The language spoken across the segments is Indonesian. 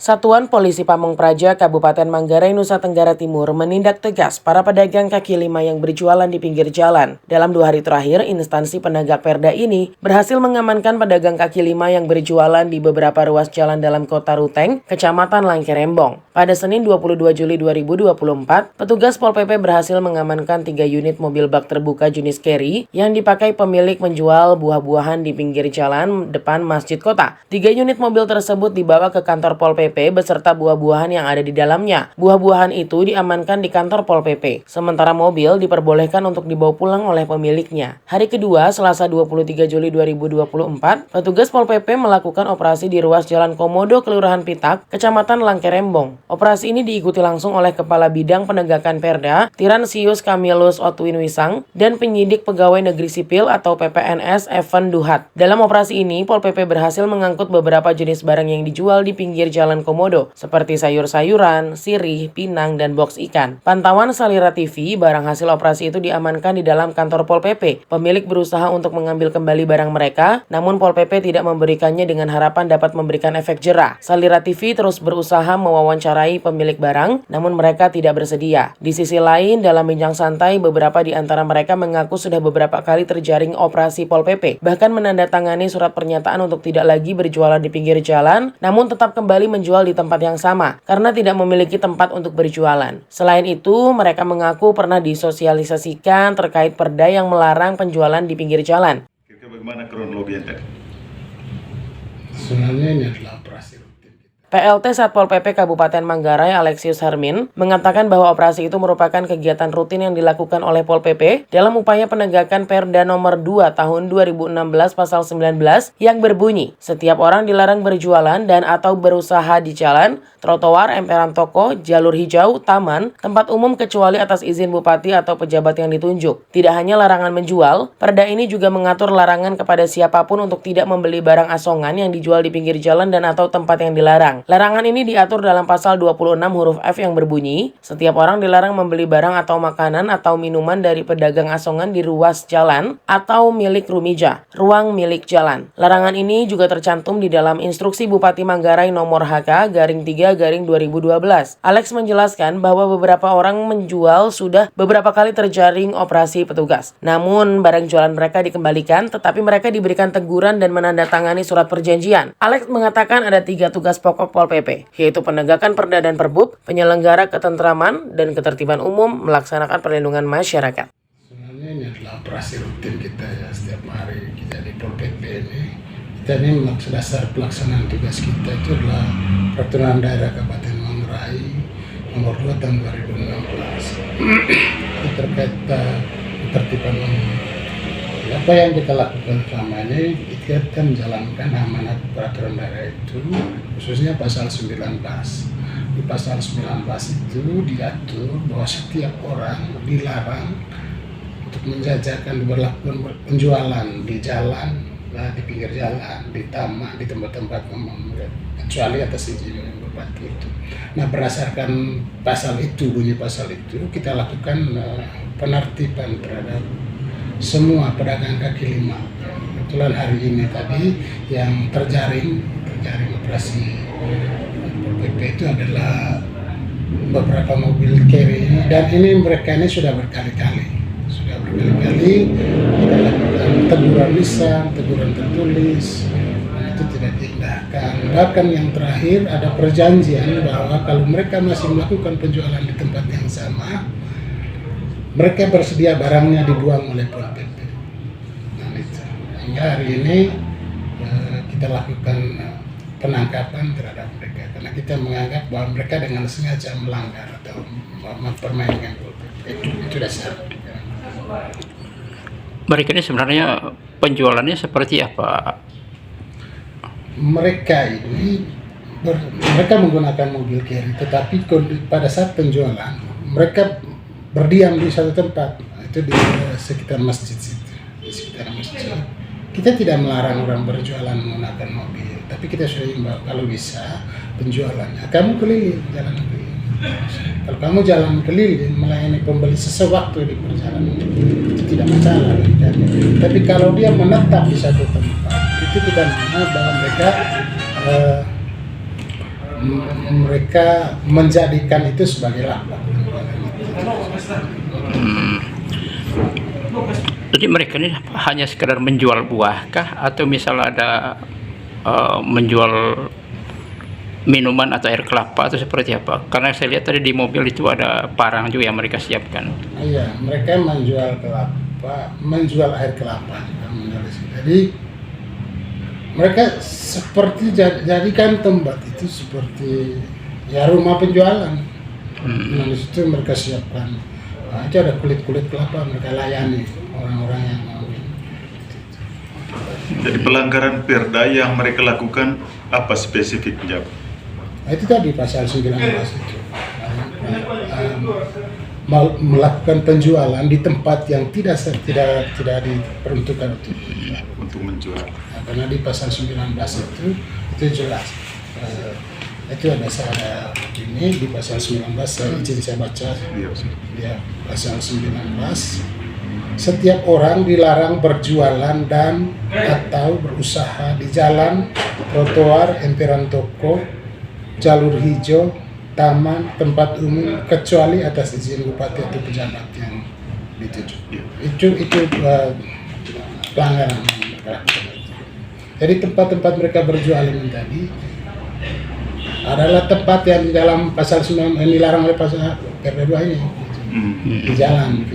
Satuan Polisi Pamung Praja Kabupaten Manggarai, Nusa Tenggara Timur menindak tegas para pedagang kaki lima yang berjualan di pinggir jalan. Dalam 2 hari terakhir, instansi penegak perda ini berhasil mengamankan pedagang kaki lima yang berjualan di beberapa ruas jalan dalam Kota Ruteng, Kecamatan Langkerembong. Pada Senin 22 Juli 2024, petugas Pol PP berhasil mengamankan 3 unit mobil bak terbuka jenis carry yang dipakai pemilik menjual buah-buahan di pinggir jalan depan Masjid Kota. 3 unit mobil tersebut dibawa ke kantor Pol PP beserta buah-buahan yang ada di dalamnya. Buah-buahan itu diamankan di kantor Pol PP. Sementara mobil diperbolehkan untuk dibawa pulang oleh pemiliknya. Hari kedua, Selasa 23 Juli 2024, petugas Pol PP melakukan operasi di ruas Jalan Komodo, Kelurahan Pitak, Kecamatan Langkerembong. Operasi ini diikuti langsung oleh Kepala Bidang Penegakan Perda, Tiransius Kamilus Otwin Wisang, dan penyidik Pegawai Negeri Sipil atau PPNS Evan Duhat. Dalam operasi ini, Pol PP berhasil mengangkut beberapa jenis barang yang dijual di pinggir jalan Komodo, seperti sayur-sayuran, sirih, pinang, dan box ikan. Pantauan Salira TV, barang hasil operasi itu diamankan di dalam kantor Pol PP. Pemilik berusaha untuk mengambil kembali barang mereka, namun Pol PP tidak memberikannya dengan harapan dapat memberikan efek jera. Salira TV terus berusaha mewawancarai pemilik barang, namun mereka tidak bersedia. Di sisi lain, dalam bincang santai, beberapa di antara mereka mengaku sudah beberapa kali terjaring operasi Pol PP, bahkan menandatangani surat pernyataan untuk tidak lagi berjualan di pinggir jalan, namun tetap kembali menjual di tempat yang sama karena tidak memiliki tempat untuk berjualan. Selain itu, mereka mengaku pernah disosialisasikan terkait perda yang melarang penjualan di pinggir jalan. Bagaimana kronologi yang tadi? Sebenarnya ini adalah operasi rutin. PLT Satpol PP Kabupaten Manggarai Alexius Hermin mengatakan bahwa operasi itu merupakan kegiatan rutin yang dilakukan oleh Pol PP dalam upaya penegakan Perda Nomor 2 Tahun 2016 Pasal 19 yang berbunyi, setiap orang dilarang berjualan dan atau berusaha di jalan, trotoar, emperan toko, jalur hijau, taman, tempat umum kecuali atas izin bupati atau pejabat yang ditunjuk. Tidak hanya larangan menjual, Perda ini juga mengatur larangan kepada siapapun untuk tidak membeli barang asongan yang dijual di pinggir jalan dan atau tempat yang dilarang. Larangan ini diatur dalam pasal 26 huruf F yang berbunyi, setiap orang dilarang membeli barang atau makanan atau minuman dari pedagang asongan di ruas jalan atau milik rumija, ruang milik jalan. Larangan ini juga tercantum di dalam Instruksi Bupati Manggarai Nomor HK-3/2012. Alex menjelaskan bahwa beberapa orang menjual sudah beberapa kali terjaring operasi petugas. Namun, barang jualan mereka dikembalikan, tetapi mereka diberikan teguran dan menandatangani surat perjanjian. Alex mengatakan ada 3 tugas pokok Pol PP, yaitu penegakan Perda dan Perbub, penyelenggara ketentraman dan ketertiban umum, melaksanakan perlindungan masyarakat. Sebenarnya ini adalah operasi rutin kita ya, setiap hari kita di Pol PP ini. Kita ini dasar pelaksanaan tugas kita itu adalah Peraturan Daerah Kabupaten Manggarai Nomor 2 Tahun 2016 terkait ketertiban umum. Apa yang kita lakukan selama ini, kita menjalankan amanat peraturan daerah itu, khususnya pasal 19. Di pasal 19 itu diatur bahwa setiap orang dilarang untuk menjajakan berlakukan penjualan di jalan, di pinggir jalan, di taman, di tempat-tempat umum, kecuali atas izin bupati itu. Nah, berdasarkan pasal itu, bunyi pasal itu, kita lakukan penertiban terhadap semua pedagang kaki lima. Kebetulan hari ini tadi yang terjaring operasi Pol PP itu adalah beberapa mobil carry, dan ini mereka ini sudah berkali-kali kita lakukan teguran lisan, teguran tertulis, dan itu tidak diindahkan. Bahkan yang terakhir ada perjanjian bahwa kalau mereka masih melakukan penjualan di tempat yang sama, mereka bersedia barangnya dibuang oleh Pol PP. Nah, itu. Hingga hari ini kita lakukan penangkapan terhadap mereka karena kita menganggap bahwa mereka dengan sengaja melanggar atau mempermainkan Pol PP. Itu dasar. Mereka ini sebenarnya penjualannya seperti apa? Mereka ini mereka menggunakan mobil carry, tetapi pada saat penjualan mereka berdiam di satu tempat, itu di sekitar masjid situ, di sekitar masjid. Kita tidak melarang orang berjualan menggunakan mobil, tapi kita sudah imbau kalau bisa penjualannya kamu keliling jalan keliling. Kalau kamu jalan keliling melayani pembeli sesewaktu di perjalanan itu tidak masalah. Tapi kalau dia menetap di satu tempat, itu kita menganggap bahwa mereka mereka menjadikan itu sebagai lapak. Jadi mereka ini hanya sekedar menjual buah kah, atau misal ada menjual minuman atau air kelapa atau seperti apa? Karena saya lihat tadi di mobil itu ada barang juga yang mereka siapkan. Iya, mereka menjual kelapa, menjual air kelapa. Jadi mereka seperti jadikan tempat itu seperti ya rumah penjualan. Nah, di situ mereka siapkan, itu ada kulit-kulit kelapa, mereka layani orang-orang yang mau. Jadi pelanggaran perda yang mereka lakukan apa spesifiknya? Nah, itu tadi pasal 19 itu. Melakukan penjualan di tempat yang tidak diperuntukkan Untuk menjual. Nah, karena di pasal 19 itu jelas. Itu ada ini di pasal 19, saya baca. Iya. Ya, pasal 19. Setiap orang dilarang berjualan dan atau berusaha di jalan, trotoar, emperan toko, jalur hijau, taman, tempat umum, kecuali atas izin bupati atau pejabat yang dituju. Itu pelanggaran. Jadi tempat-tempat mereka berjualan ini tadi adalah tempat yang di dalam pasal 9 yang dilarang oleh pasal PRD 2 ini. Di jalan,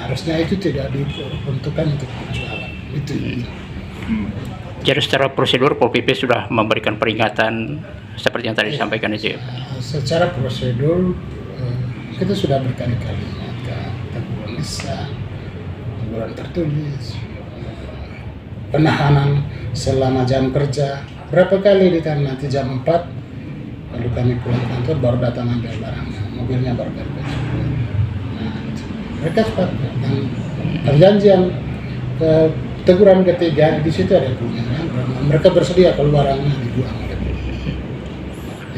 harusnya itu tidak diperuntukkan untuk berjualan. Itu. Jadi secara prosedur Pol PP sudah memberikan peringatan seperti yang tadi disampaikan itu. Secara prosedur kita sudah berkali-kali teguran lisan, teguran tertulis, penahanan selama jam kerja. Berapa kali ditanya, nanti jam 4 lalu kami pulang kantor baru datang ambil barangnya, mobilnya baru beres. Mereka sepakat dan perjanjian teguran ketiga di situ ada bunyinya. Mereka bersedia kalau barangnya dibuang oleh polisi.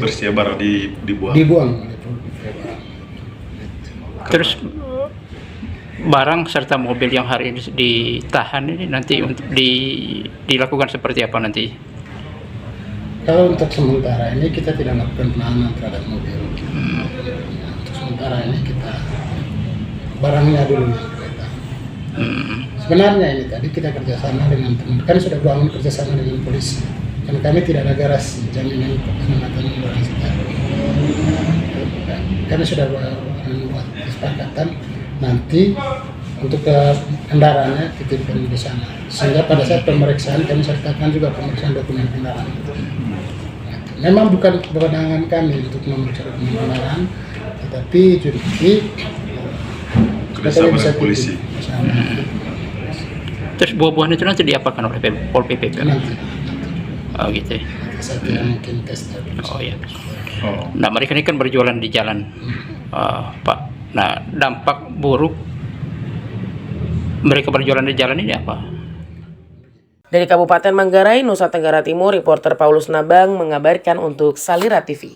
Bersedia barang dibuang. Dibuang oleh polisi. Terus barang serta mobil yang hari ini ditahan ini nanti untuk dilakukan seperti apa nanti? Kalau untuk sementara ini kita tidak melakukan penahanan terhadap mobil. Untuk sementara ini kita barangnya dulu yang kereta. Sebenarnya ini tadi kita kerjasama dengan teman, kan sudah bangun kerjasama dengan polisi. Karena kami tidak ada garasi jaminan keselamatan barang kita. Kami sudah membuat kesepakatan nanti untuk kendaraannya dititipkan di sana. Sehingga pada saat pemeriksaan kami sertakan juga pemeriksaan dokumen kendaraan. Memang bukan kewenangan kami untuk memeriksa dokumen kendaraan, tetapi kerjasama dengan polisi. Terus buah-buahan itu nanti diapakan oleh Pol PP? Nanti. Oh gitu. Saya tidak mungkin tes. Oh ya. Oh. Nah mereka ini kan berjualan di jalan, Pak. Nah dampak buruk mereka berjualan di jalan ini apa? Dari Kabupaten Manggarai, Nusa Tenggara Timur, reporter Paulus Nabang mengabarkan untuk Salira TV.